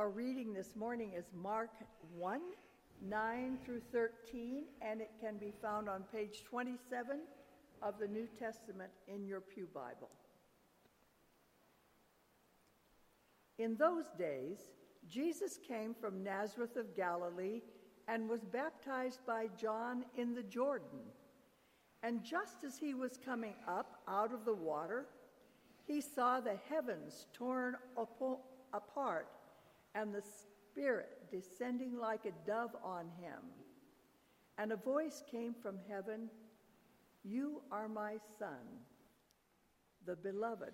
Our reading this morning is Mark 1, 9 through 13, and it can be found on page 27 of the New Testament in your Pew Bible. In those days, Jesus came from Nazareth of Galilee and was baptized by John in the Jordan. And just as he was coming up out of the water, he saw the heavens torn apart and the Spirit descending like a dove on him. And a voice came from heaven, "You are my Son, the beloved.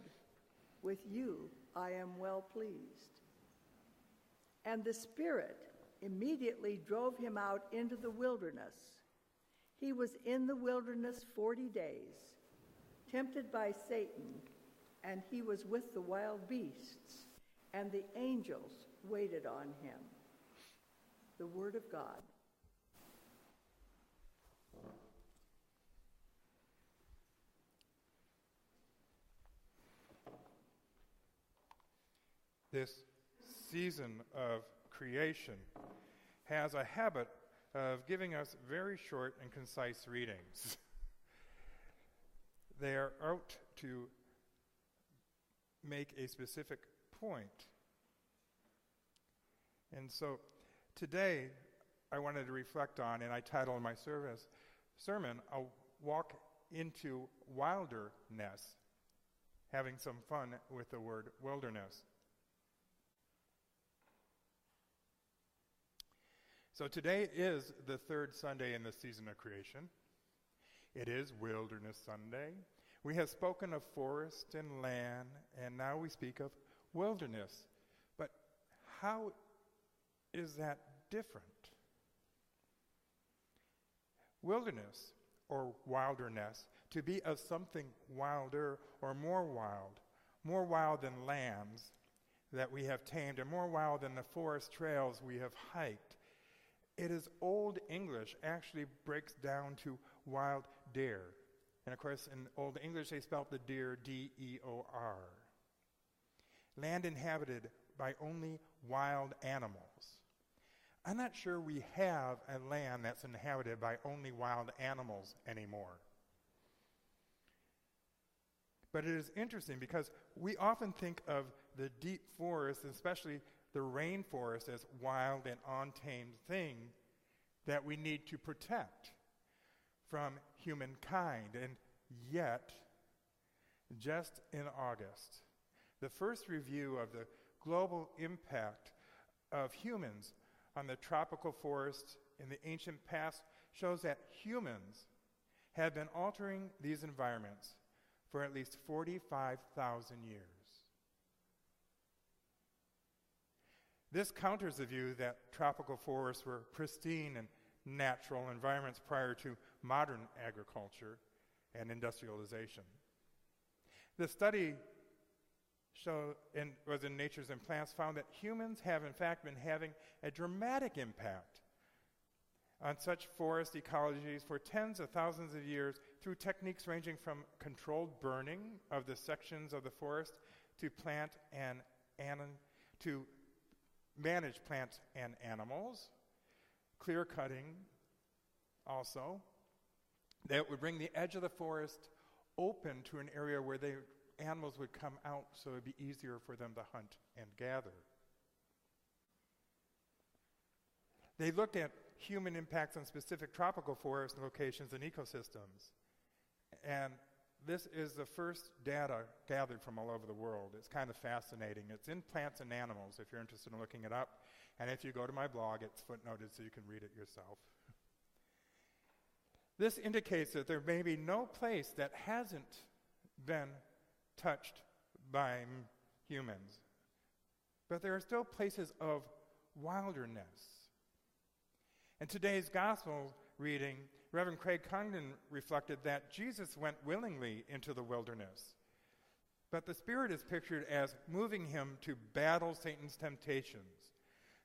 With you I am well pleased." And the Spirit immediately drove him out into the wilderness. He was in the wilderness 40 days, tempted by Satan, and he was with the wild beasts, and the angels waited on him. The Word of God. This season of creation has a habit of giving us very short and concise readings. They are out to make a specific point. And so today I wanted to reflect on, and I titled my sermon, "A Walk into Wilderness," having some fun with the word wilderness. So today is the third Sunday in the season of creation. It is Wilderness Sunday. We have spoken of forest and land, and now we speak of wilderness. But how is that different? Wilderness, or wilderness, to be of something wilder or more wild than lands that we have tamed, and more wild than the forest trails we have hiked. It is Old English, actually breaks down to wild deer. And of course, in Old English, they spelled the deer D-E-O-R. Land inhabited by only wild animals. I'm not sure we have a land that's inhabited by only wild animals anymore. But it is interesting because we often think of the deep forest, especially the rainforest, as wild and untamed thing that we need to protect from humankind. And yet, just in August, the first review of the global impact of humans on the tropical forests in the ancient past shows that humans have been altering these environments for at least 45,000 years. This counters the view that tropical forests were pristine and natural environments prior to modern agriculture and industrialization. The study was in Natures and Plants, found that humans have in fact been having a dramatic impact on such forest ecologies for tens of thousands of years through techniques ranging from controlled burning of the sections of the forest to manage plants and animals, clear cutting also, that would bring the edge of the forest open to an area where the animals would come out so it would be easier for them to hunt and gather. They looked at human impacts on specific tropical forest locations and ecosystems. And this is the first data gathered from all over the world. It's kind of fascinating. It's in Plants and Animals if you're interested in looking it up. And if you go to my blog, it's footnoted so you can read it yourself. This indicates that there may be no place that hasn't been touched by humans. But there are still places of wilderness. In today's gospel reading, Reverend Craig Congdon reflected that Jesus went willingly into the wilderness. But the Spirit is pictured as moving him to battle Satan's temptations.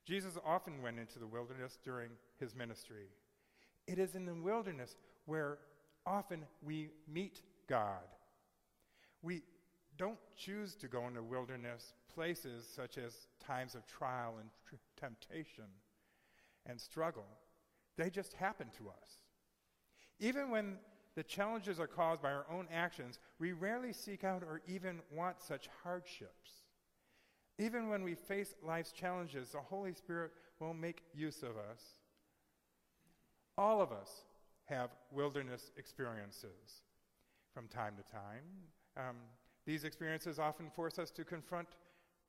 Jesus often went into the wilderness during his ministry. It is in the wilderness where often we meet God. We don't choose to go into wilderness places such as times of trial and temptation and struggle. They just happen to us. Even when the challenges are caused by our own actions, we rarely seek out or even want such hardships. Even when we face life's challenges, the Holy Spirit will make use of us. All of us have wilderness experiences from time to time. These experiences often force us to confront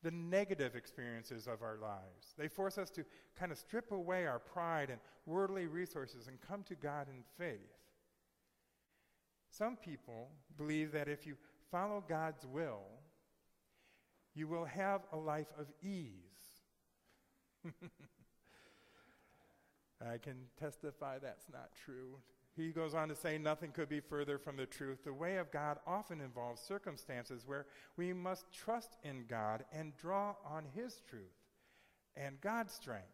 the negative experiences of our lives. They force us to kind of strip away our pride and worldly resources and come to God in faith. Some people believe that if you follow God's will, you will have a life of ease. I can testify that's not true. He goes on to say, nothing could be further from the truth. The way of God often involves circumstances where we must trust in God and draw on His truth and God's strength.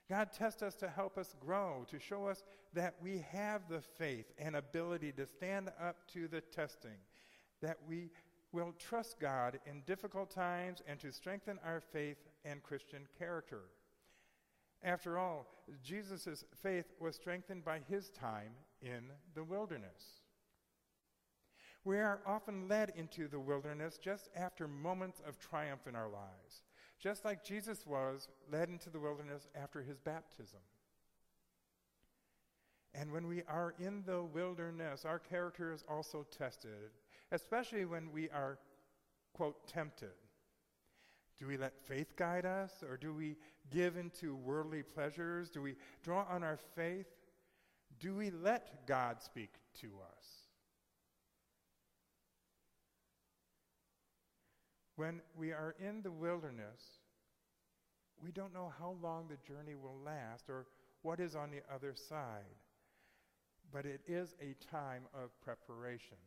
God tests us to help us grow, to show us that we have the faith and ability to stand up to the testing, that we will trust God in difficult times and to strengthen our faith and Christian character. After all, Jesus' faith was strengthened by his time in the wilderness. We are often led into the wilderness just after moments of triumph in our lives, just like Jesus was led into the wilderness after his baptism. And when we are in the wilderness, our character is also tested, especially when we are, quote, tempted. Do we let faith guide us, or do we give into worldly pleasures? Do we draw on our faith? Do we let God speak to us? When we are in the wilderness, we don't know how long the journey will last or what is on the other side. But it is a time of preparation.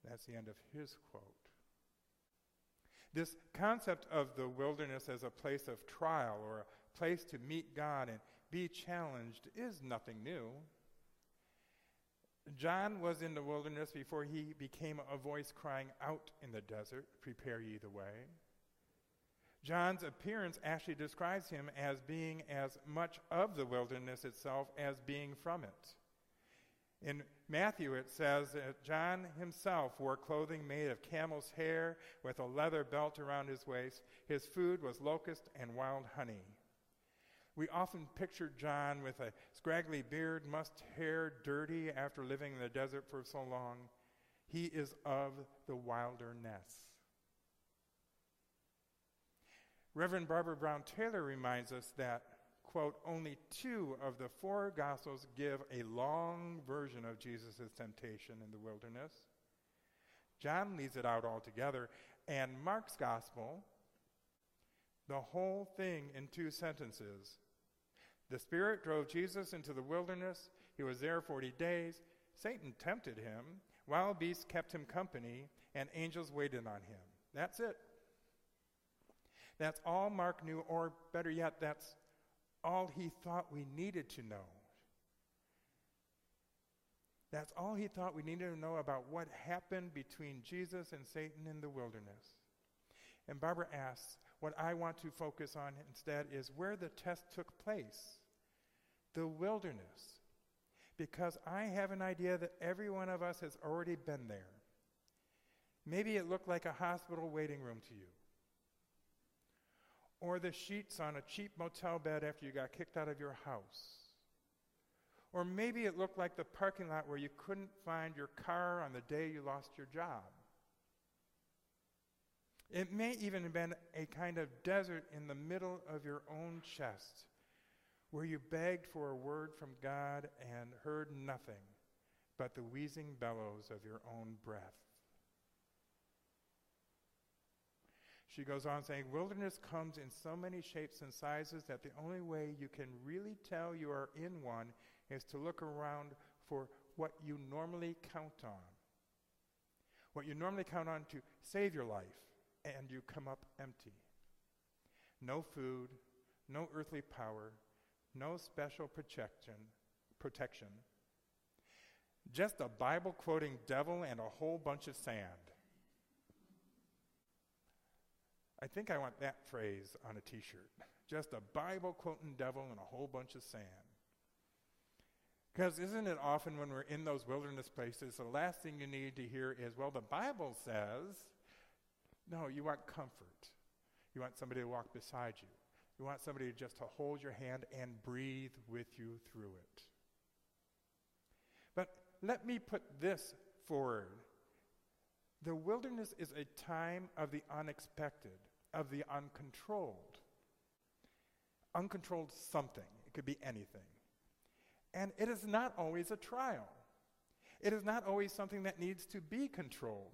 That's the end of his quote. This concept of the wilderness as a place of trial or a place to meet God and be challenged is nothing new. John was in the wilderness before he became a voice crying out in the desert, "Prepare ye the way." John's appearance actually describes him as being as much of the wilderness itself as being from it. In Matthew, it says that John himself wore clothing made of camel's hair with a leather belt around his waist. His food was locust and wild honey. We often picture John with a scraggly beard, mussed hair, dirty after living in the desert for so long. He is of the wilderness. Reverend Barbara Brown Taylor reminds us that, quote, only 2 of the 4 Gospels give a long version of Jesus' temptation in the wilderness. John leaves it out altogether, and Mark's Gospel, the whole thing in 2 sentences. The Spirit drove Jesus into the wilderness. He was there 40 days. Satan tempted him. Wild beasts kept him company, and angels waited on him. That's it. That's all Mark knew, or better yet, that's all he thought we needed to know. That's all he thought we needed to know about what happened between Jesus and Satan in the wilderness. And Barbara asks, what I want to focus on instead is where the test took place, the wilderness. Because I have an idea that every one of us has already been there. Maybe it looked like a hospital waiting room to you. Or the sheets on a cheap motel bed after you got kicked out of your house. Or maybe it looked like the parking lot where you couldn't find your car on the day you lost your job. It may even have been a kind of desert in the middle of your own chest, where you begged for a word from God and heard nothing but the wheezing bellows of your own breath. She goes on saying, wilderness comes in so many shapes and sizes that the only way you can really tell you are in one is to look around for what you normally count on. What you normally count on to save your life, and you come up empty. No food, no earthly power, no special protection. Just a Bible-quoting devil and a whole bunch of sand. I think I want that phrase on a t-shirt. Just a Bible-quoting devil and a whole bunch of sand. Because isn't it often when we're in those wilderness places, the last thing you need to hear is, well, the Bible says. No, you want comfort. You want somebody to walk beside you. You want somebody just to hold your hand and breathe with you through it. But let me put this forward. The wilderness is a time of the unexpected, of the uncontrolled. Uncontrolled something. It could be anything. And it is not always a trial. It is not always something that needs to be controlled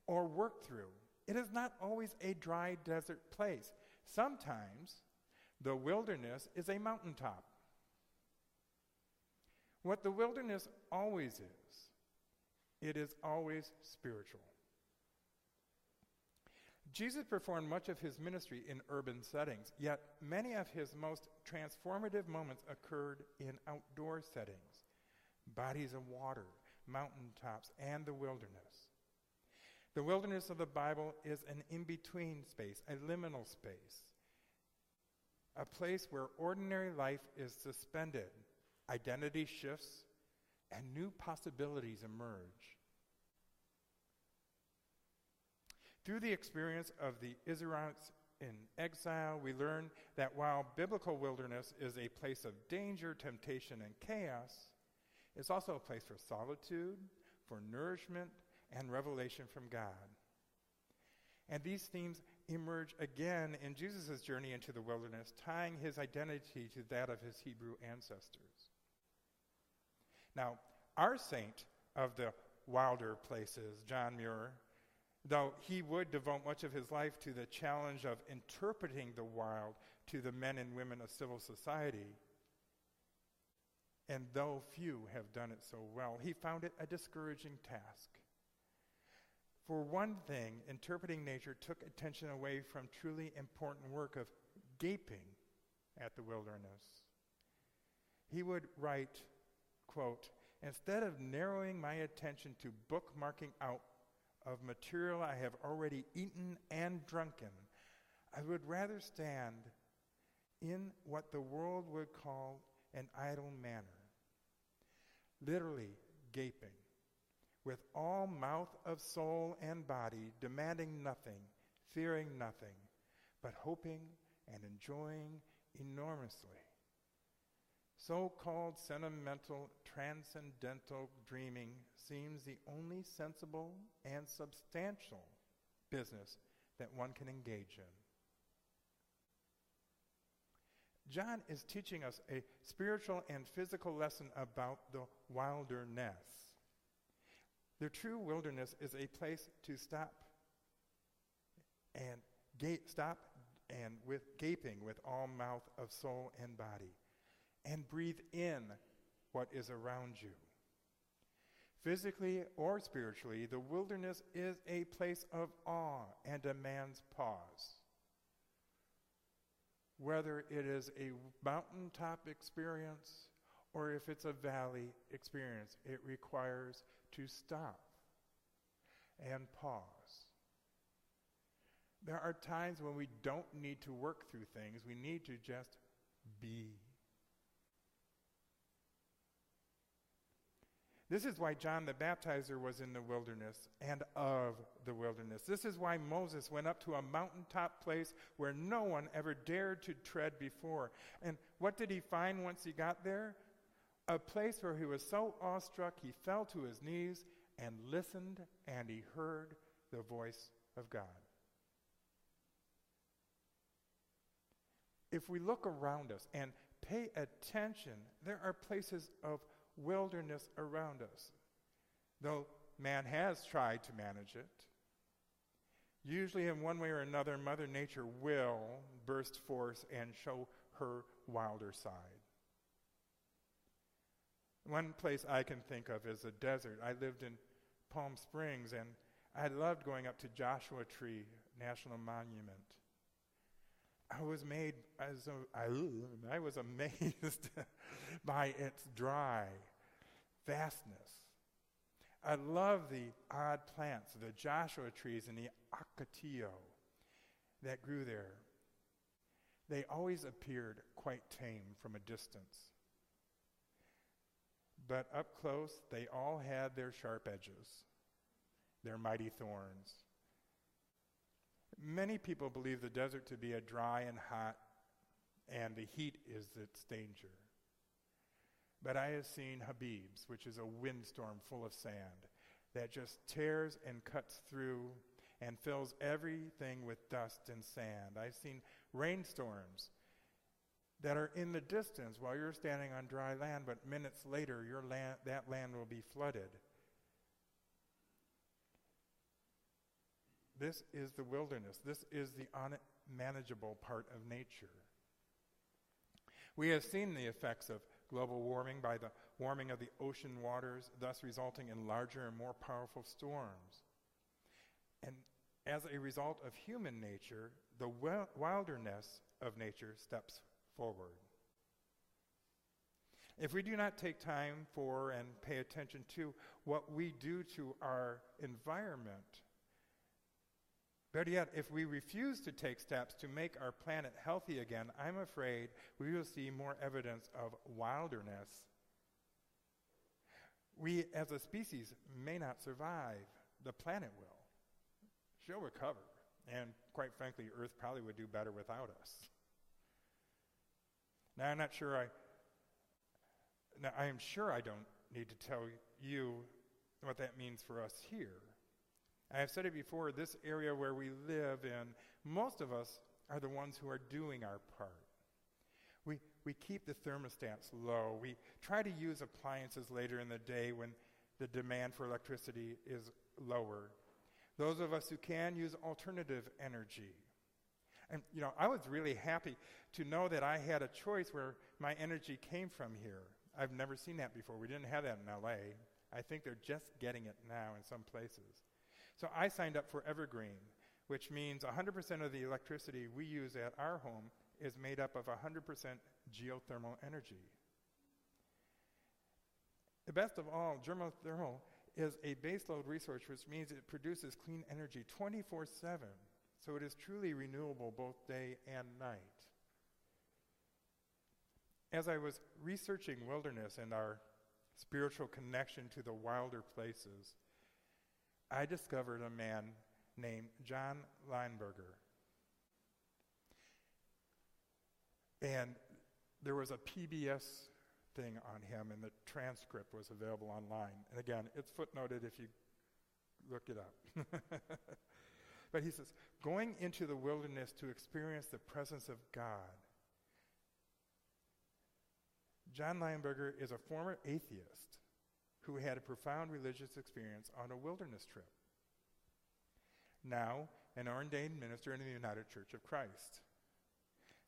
or worked through. It is not always a dry desert place. Sometimes the wilderness is a mountaintop. What the wilderness always is, it is always spiritual. Jesus performed much of his ministry in urban settings, yet many of his most transformative moments occurred in outdoor settings, bodies of water, mountaintops, and the wilderness. The wilderness of the Bible is an in-between space, a liminal space, a place where ordinary life is suspended, identity shifts, and new possibilities emerge. Through the experience of the Israelites in exile, we learn that while biblical wilderness is a place of danger, temptation, and chaos, it's also a place for solitude, for nourishment, and revelation from God. And these themes emerge again in Jesus' journey into the wilderness, tying his identity to that of his Hebrew ancestors. Now, our saint of the wilder places, John Muir, though he would devote much of his life to the challenge of interpreting the wild to the men and women of civil society, and though few have done it so well, he found it a discouraging task. For one thing, interpreting nature took attention away from truly important work of gaping at the wilderness. He would write, quote, "Instead of narrowing my attention to bookmarking out of material I have already eaten and drunken, I would rather stand in what the world would call an idle manner, literally gaping, with all mouth of soul and body, demanding nothing, fearing nothing, but hoping and enjoying enormously. So-called sentimental, transcendental dreaming seems the only sensible and substantial business that one can engage in." John is teaching us a spiritual and physical lesson about the wilderness. The true wilderness is a place to stop and with gaping with all mouth of soul and body, and breathe in what is around you. Physically or spiritually, the wilderness is a place of awe and demands pause. Whether it is a mountaintop experience or if it's a valley experience, it requires to stop and pause. There are times when we don't need to work through things. We need to just be. This is why John the Baptizer was in the wilderness and of the wilderness. This is why Moses went up to a mountaintop place where no one ever dared to tread before. And what did he find once he got there? A place where he was so awestruck he fell to his knees and listened, and he heard the voice of God. If we look around us and pay attention, there are places of wilderness around us, though man has tried to manage it. Usually in one way or another, Mother Nature will burst forth and show her wilder side. One place I can think of is a desert. I lived in Palm Springs, and I loved going up to Joshua Tree National Monument. I was amazed by its dry vastness. I love the odd plants, the Joshua trees and the acatillo. that grew there, they always appeared quite tame from a distance. But up close, they all had their sharp edges, their mighty thorns. Many people believe the desert to be a dry and hot, and the heat is its danger. But I have seen Habib's, which is a windstorm full of sand that just tears and cuts through and fills everything with dust and sand. I've seen rainstorms that are in the distance while you're standing on dry land, but minutes later that land will be flooded. This is the wilderness. This is the unmanageable part of nature. We have seen the effects of global warming by the warming of the ocean waters, thus resulting in larger and more powerful storms. And as a result of human nature, the wilderness of nature steps forward. If we do not take time for and pay attention to what we do to our environment, better yet, if we refuse to take steps to make our planet healthy again, I'm afraid we will see more evidence of wilderness. We as a species may not survive. The planet will. She'll recover. And quite frankly, Earth probably would do better without us. Now, I am sure I don't need to tell you what that means for us here. I have said it before, this area where we live in, most of us are the ones who are doing our part. We keep the thermostats low. We try to use appliances later in the day when the demand for electricity is lower. Those of us who can use alternative energy. And, I was really happy to know that I had a choice where my energy came from here. I've never seen that before. We didn't have that in LA. I think they're just getting it now in some places. So I signed up for Evergreen, which means 100% of the electricity we use at our home is made up of 100% geothermal energy. The best of all, geothermal is a baseload resource, which means it produces clean energy 24/7. So it is truly renewable both day and night. As I was researching wilderness and our spiritual connection to the wilder places, I discovered a man named John Lineberger. And there was a PBS thing on him, and the transcript was available online. And again, it's footnoted if you look it up. But he says, going into the wilderness to experience the presence of God. John Lineberger is a former atheist who had a profound religious experience on a wilderness trip. Now, an ordained minister in the United Church of Christ.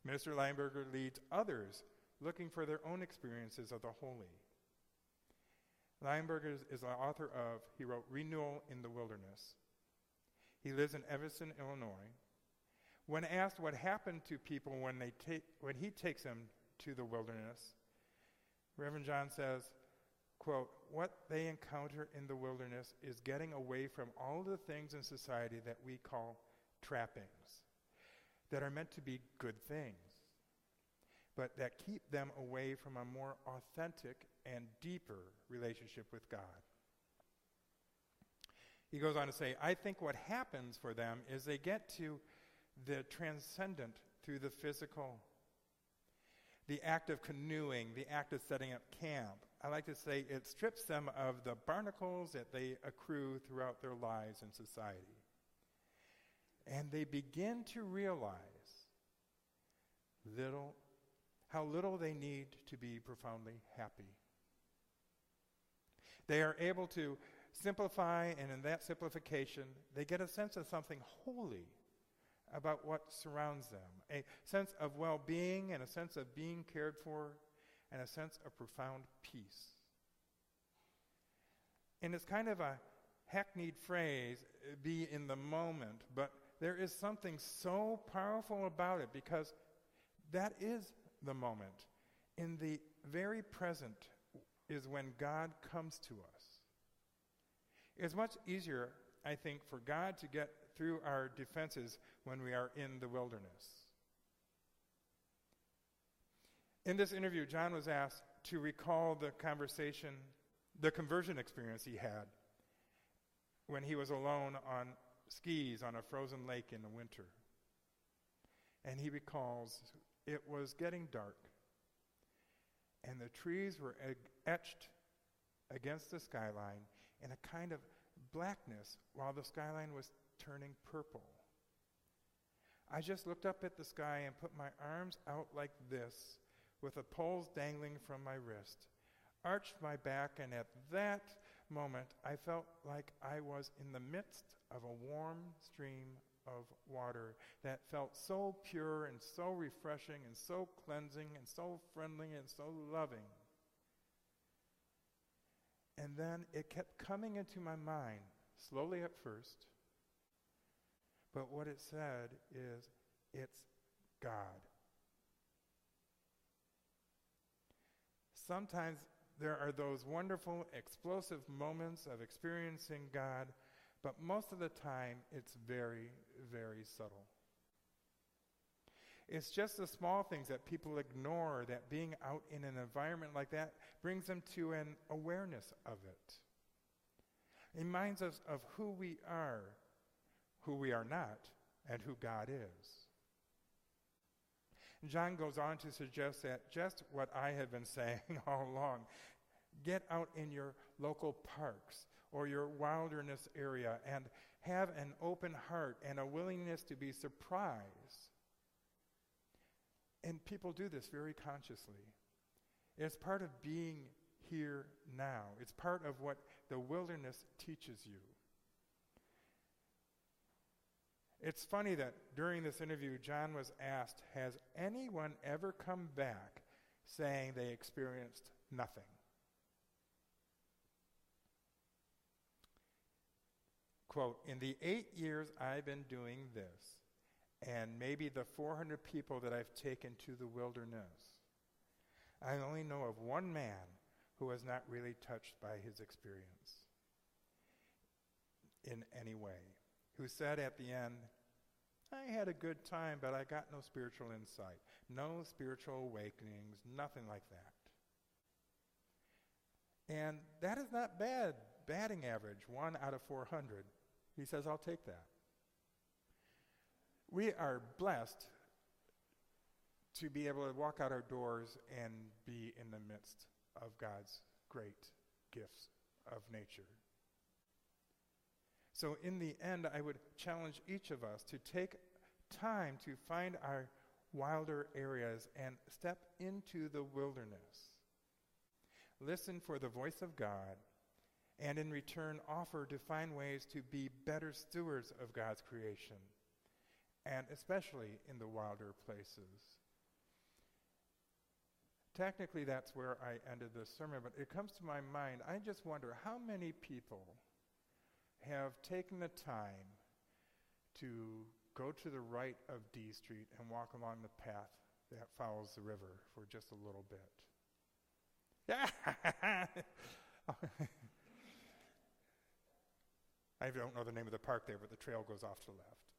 Minister Lineberger leads others looking for their own experiences of the holy. Lineberger is the author of, he wrote, Renewal in the Wilderness. He lives in Evanston, Illinois. When asked what happened to people when he takes them to the wilderness, Reverend John says, quote, what they encounter in the wilderness is getting away from all the things in society that we call trappings, that are meant to be good things, but that keep them away from a more authentic and deeper relationship with God. He goes on to say, I think what happens for them is they get to the transcendent through the physical. The act of canoeing, the act of setting up camp. I like to say it strips them of the barnacles that they accrue throughout their lives in society. And they begin to realize how little they need to be profoundly happy. They are able to simplify, and in that simplification, they get a sense of something holy about what surrounds them, a sense of well-being and a sense of being cared for and a sense of profound peace. And it's kind of a hackneyed phrase, be in the moment, but there is something so powerful about it because that is the moment. In the very present is when God comes to us. It's much easier I think, for God to get through our defenses when we are in the wilderness. In this interview, John was asked to recall the conversion experience he had when he was alone on skis on a frozen lake in the winter. And he recalls it was getting dark, and the trees were etched against the skyline in a kind of blackness while the skyline was turning purple. I just looked up at the sky and put my arms out like this, with the poles dangling from my wrist, arched my back, and at that moment I felt like I was in the midst of a warm stream of water that felt so pure and so refreshing and so cleansing and so friendly and so loving. And then it kept coming into my mind, slowly at first, but what it said is, it's God. Sometimes there are those wonderful, explosive moments of experiencing God, but most of the time it's very, very subtle. It's just the small things that people ignore that being out in an environment like that brings them to an awareness of it. It reminds us of who we are not, and who God is. John goes on to suggest that just what I have been saying all along. Get out in your local parks or your wilderness area and have an open heart and a willingness to be surprised. And people do this very consciously. It's part of being here now. It's part of what the wilderness teaches you. It's funny that during this interview, John was asked, has anyone ever come back saying they experienced nothing? Quote, in the 8 years I've been doing this, and maybe the 400 people that I've taken to the wilderness, I only know of one man who was not really touched by his experience in any way, who said at the end, I had a good time, but I got no spiritual insight, no spiritual awakenings, nothing like that. And that is not bad, batting average, 1 out of 400. He says, I'll take that. We are blessed to be able to walk out our doors and be in the midst of God's great gifts of nature. So in the end, I would challenge each of us to take time to find our wilder areas and step into the wilderness. Listen for the voice of God, and in return offer to find ways to be better stewards of God's creation, and especially in the wilder places. Technically, that's where I ended this sermon, but it comes to my mind, I just wonder how many people have taken the time to go to the right of D Street and walk along the path that follows the river for just a little bit. I don't know the name of the park there, but the trail goes off to the left.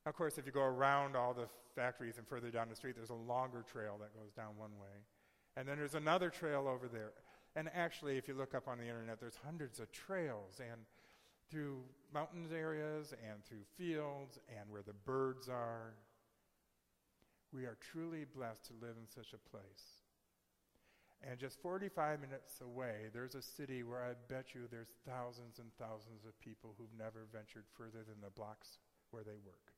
Of course, if you go around all the factories and further down the street, there's a longer trail that goes down one way. And then there's another trail over there. And actually, if you look up on the internet, there's hundreds of trails, and through mountains areas and through fields and where the birds are. We are truly blessed to live in such a place. And just 45 minutes away, there's a city where I bet you there's thousands and thousands of people who've never ventured further than the blocks where they work.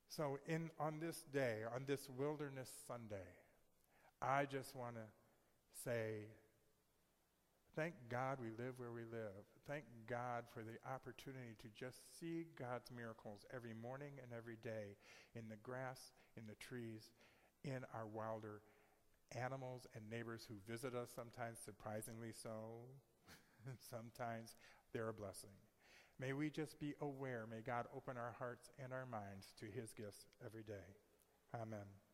So on this day, on this Wilderness Sunday, I just want to say, thank God we live where we live. Thank God for the opportunity to just see God's miracles every morning and every day in the grass, in the trees, in our wilder animals and neighbors who visit us, sometimes surprisingly so. Sometimes they're a blessing. May we just be aware. May God open our hearts and our minds to his gifts every day. Amen.